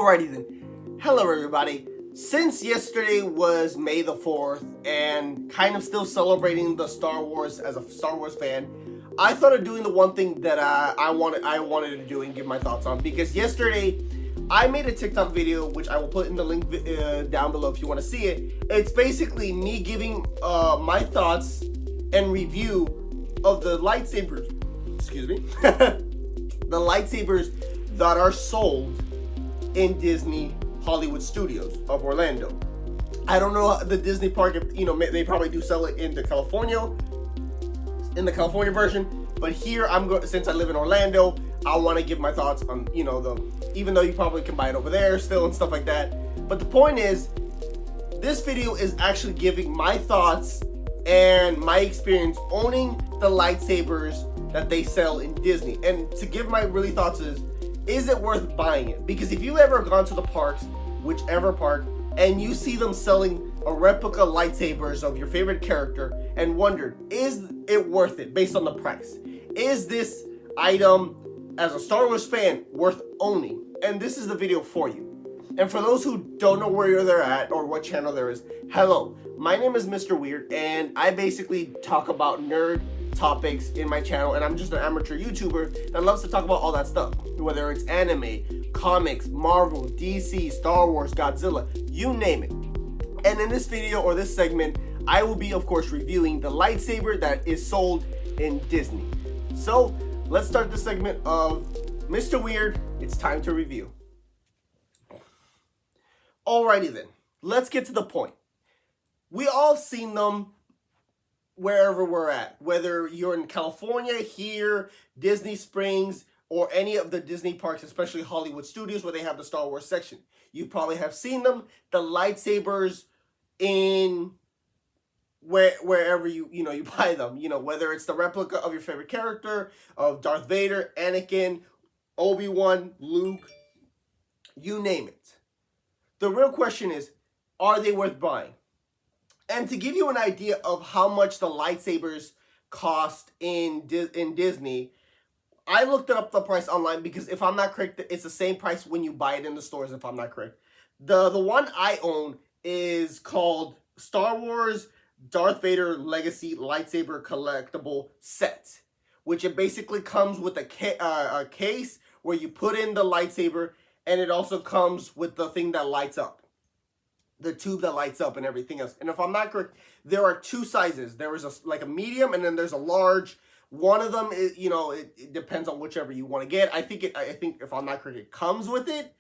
Alrighty then. Hello everybody. Since yesterday was May the 4th and kind of still celebrating the Star Wars as a Star Wars fan, I thought of doing the one thing that I wanted to do and give my thoughts on, because yesterday I made a TikTok video, which I will put in the link down below if you want to see it. It's basically me giving my thoughts and review of the lightsabers, excuse me, the lightsabers that are sold in Disney Hollywood Studios of Orlando. I don't know the Disney park, if, they probably do sell it in the California version, but here since I live in Orlando, I want to give my thoughts on, even though you probably can buy it over there still and stuff like that. But the point is, this video is actually giving my thoughts and my experience owning the lightsabers that they sell in Disney. And to give my really thoughts is it worth buying it? Because if you've ever gone to the parks, whichever park, and you see them selling a replica lightsabers of your favorite character and wondered, is it worth it based on the price? Is this item, as a Star Wars fan, worth owning? And this is the video for you. And for those who don't know where they're at or what channel there is, hello, my name is Mr. Weird, and I basically talk about nerd topics in my channel, and I'm just an amateur YouTuber that loves to talk about all that stuff, whether it's anime, comics, Marvel, DC, Star Wars, Godzilla, you name it. And in this video or this segment, I will be, of course, reviewing the lightsaber that is sold in Disney. So let's start the segment of Mr. Weird. It's time to review. Alrighty then, let's get to the point. We all seen them wherever we're at, whether you're in California, here, Disney Springs, or any of the Disney parks, especially Hollywood Studios where they have the Star Wars section. You probably have seen them, the lightsabers in wherever you buy them, whether it's the replica of your favorite character, of Darth Vader, Anakin, Obi-Wan, Luke, you name it. The real question is, are they worth buying? And to give you an idea of how much the lightsabers cost in Disney, I looked up the price online, because if I'm not correct, it's the same price when you buy it in the stores, if I'm not correct. The one I own is called Star Wars Darth Vader Legacy Lightsaber Collectible Set, which it basically comes with a case where you put in the lightsaber, and it also comes with the thing that lights up. The tube that lights up and everything else. And if I'm not correct, there are two sizes. There is a medium, and then there's a large. One of them is, it depends on whichever you want to get. I think if I'm not correct, it comes with it.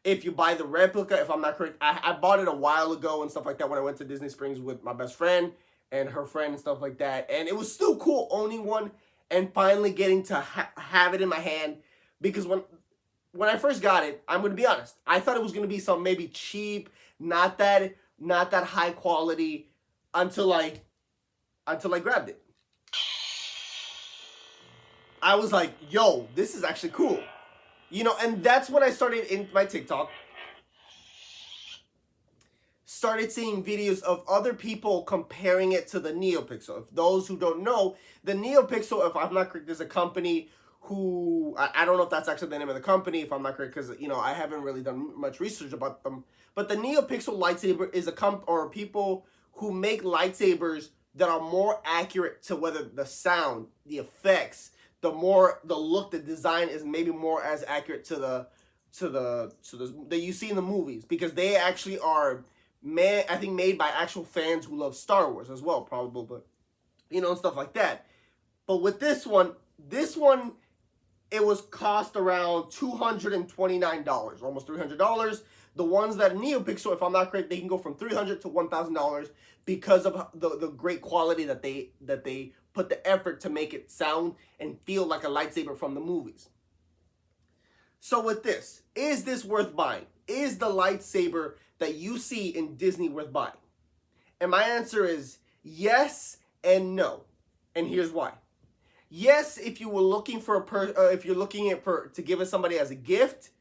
If you buy the replica, if I'm not correct, I bought it a while ago and stuff like that when I went to Disney Springs with my best friend and her friend and stuff like that. And it was still cool owning one and finally getting to have it in my hand, because when I first got it, I'm going to be honest, I thought it was going to be some maybe cheap, not that high quality, until I grabbed it. I was like, yo, this is actually cool. And that's when I started in my TikTok. Started seeing videos of other people comparing it to the NeoPixel. If those who don't know, the NeoPixel, if I'm not correct, is a company who, I don't know if that's actually the name of the company, if I'm not correct, because, I haven't really done much research about them. But the NeoPixel lightsaber is people who make lightsabers that are more accurate to whether the sound, the effects, the look, the design is maybe more as accurate to the that you see in the movies, because they actually are I think made by actual fans who love Star Wars as well, probably, but and stuff like that. But with this one, it was cost around $229, almost $300. The ones that are NeoPixel, if I'm not correct, they can go from $300 to $1,000 because of the great quality that they put the effort to make it sound and feel like a lightsaber from the movies. So with this, is this worth buying? Is the lightsaber that you see in Disney worth buying? And my answer is yes and no. And here's why. Yes, if you were looking for to give it somebody as a gift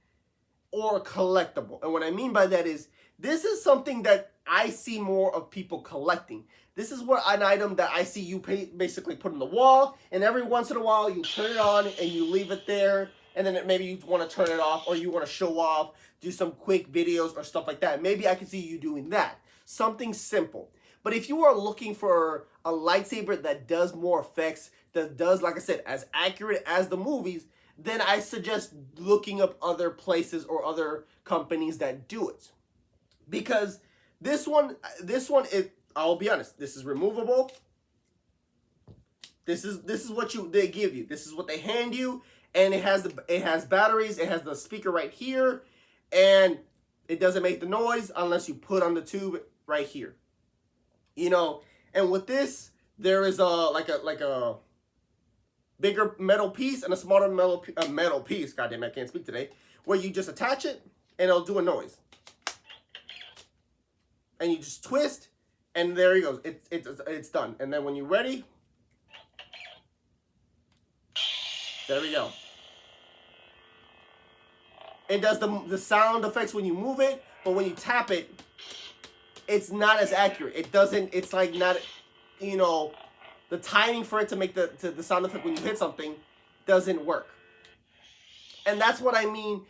or collectible. And what I mean by that is, this is something that I see more of people collecting. This is an item that I see basically put on the wall, and every once in a while you turn it on and you leave it there, and then maybe you want to turn it off, or you want to show off, do some quick videos or stuff like that. Maybe I can see you doing that. Something simple. But if you are looking for a lightsaber that does more effects, that does, like I said, as accurate as the movies, then I suggest looking up other places or other companies that do it. Because this one, I'll be honest, this is removable. This is what they give you. This is what they hand you, and it has batteries. It has the speaker right here, and it doesn't make the noise unless you put on the tube right here. You know, and with this, there is like a bigger metal piece and a smaller metal piece. Goddamn, I can't speak today. Where you just attach it and it'll do a noise, and you just twist, and there he goes. It's done. And then when you're ready, there we go. It does the sound effects when you move it, but when you tap it, it's not as accurate. It doesn't. It's like not, you know, the timing for it to make the sound effect when you hit something doesn't work. And that's what I mean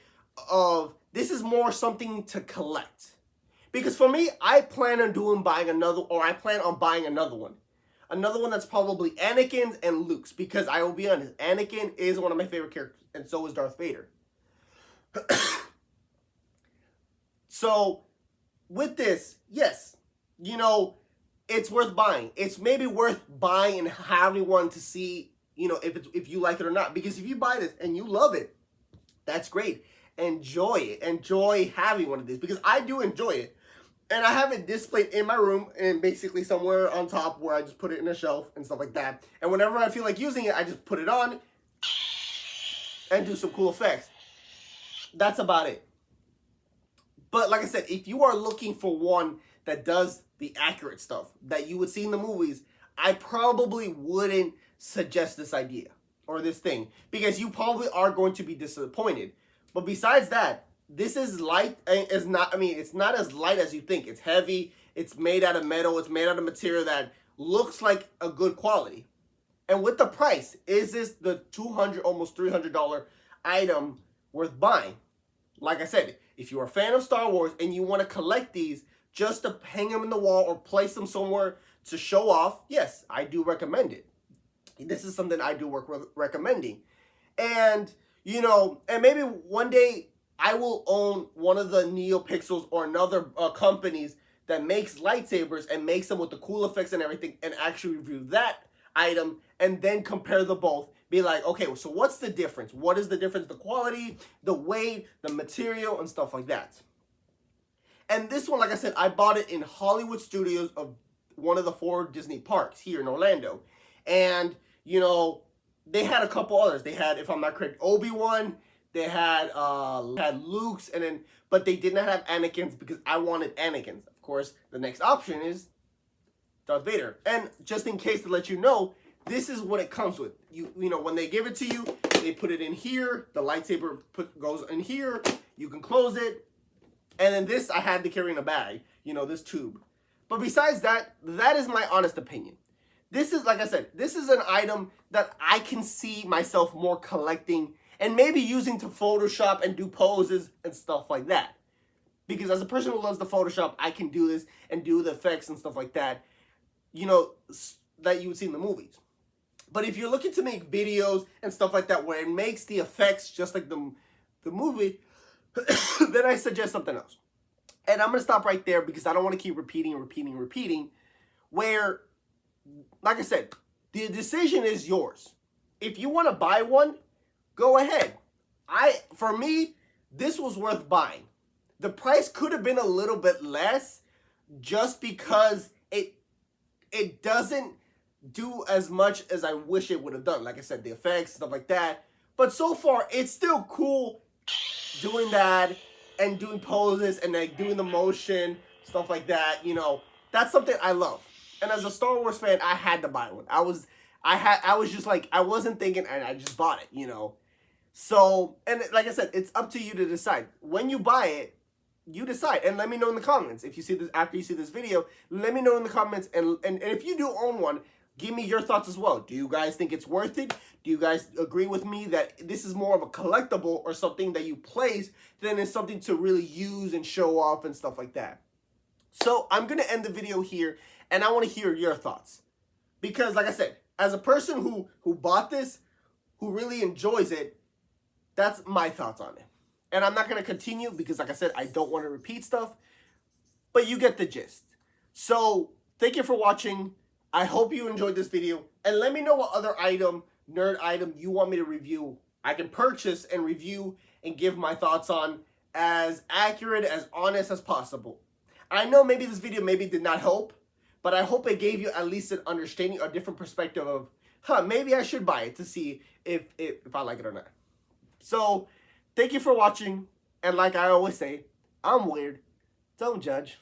of this is more something to collect. Because for me, I plan on buying another one. Another one that's probably Anakin's and Luke's. Because I will be honest, Anakin is one of my favorite characters. And so is Darth Vader. So, with this, yes, you know, it's worth buying. It's maybe worth buying and having one to see, you know, if you like it or not. Because if you buy this and you love it, that's great. Enjoy it. Enjoy having one of these. Because I do enjoy it. And I have it displayed in my room and basically somewhere on top where I just put it in a shelf and stuff like that. And whenever I feel like using it, I just put it on and do some cool effects. That's about it. But like I said, if you are looking for one that does the accurate stuff that you would see in the movies, I probably wouldn't suggest this idea or this thing, because you probably are going to be disappointed. But besides that, this is light. It's not as light as you think. It's heavy. It's made out of metal. It's made out of material that looks like a good quality. And with the price, is this the $200, almost $300 item worth buying? Like I said, if you're a fan of Star Wars and you want to collect these just to hang them in the wall or place them somewhere to show off, yes, I do recommend it. This is something I do work with recommending. And, you know, and maybe one day I will own one of the NeoPixels or another companies that makes lightsabers and makes them with the cool effects and everything, and actually review that item and then compare the both. Be like, okay, so what's the difference? What is the difference? The quality, the weight, the material, and stuff like that. And this one, like I said, I bought it in Hollywood Studios of one of the 4 Disney parks here in Orlando. And, you know, they had a couple others. They had, if I'm not correct, Obi-Wan. They had Luke's, and then, but they did not have Anakin's because I wanted Anakin's. Of course, the next option is Darth Vader. And just in case to let you know, this is what it comes with. You know, when they give it to you, they put it in here. The lightsaber goes in here. You can close it. And then this, I had to carry in a bag. You know, this tube. But besides that, that is my honest opinion. This is, like I said, this is an item that I can see myself more collecting and maybe using to Photoshop and do poses and stuff like that. Because as a person who loves the Photoshop, I can do this and do the effects and stuff like that, you know, that you would see in the movies. But if you're looking to make videos and stuff like that where it makes the effects just like the movie, then I suggest something else. And I'm going to stop right there because I don't want to keep repeating. Where, like I said, the decision is yours. If you want to buy one, go ahead. For me, this was worth buying. The price could have been a little bit less just because it doesn't do as much as I wish it would have done. Like I said, the effects, stuff like that. But so far, it's still cool doing that and doing poses and like doing the motion, stuff like that. You know, that's something I love. And as a Star Wars fan, I had to buy one. I was just like, I wasn't thinking, and I just bought it, you know. So, and like I said, it's up to you to decide. When you buy it, you decide. And let me know in the comments. If you see this, after you see this video, let me know in the comments. And if you do own one, Give me your thoughts as well. Do you guys think it's worth it? Do you guys agree with me that this is more of a collectible or something that you place than is something to really use and show off and stuff like that? So I'm going to end the video here, and I want to hear your thoughts. Because like I said, as a person who bought this, who really enjoys it, that's my thoughts on it. And I'm not going to continue because like I said, I don't want to repeat stuff. But you get the gist. So thank you for watching. I hope you enjoyed this video. And let me know what other nerd item you want me to review. I can purchase and review and give my thoughts on as accurate, as honest as possible. I know maybe this video maybe did not help, but I hope it gave you at least an understanding, a different perspective of, maybe I should buy it to see if I like it or not. So thank you for watching. And like I always say, I'm weird. Don't judge.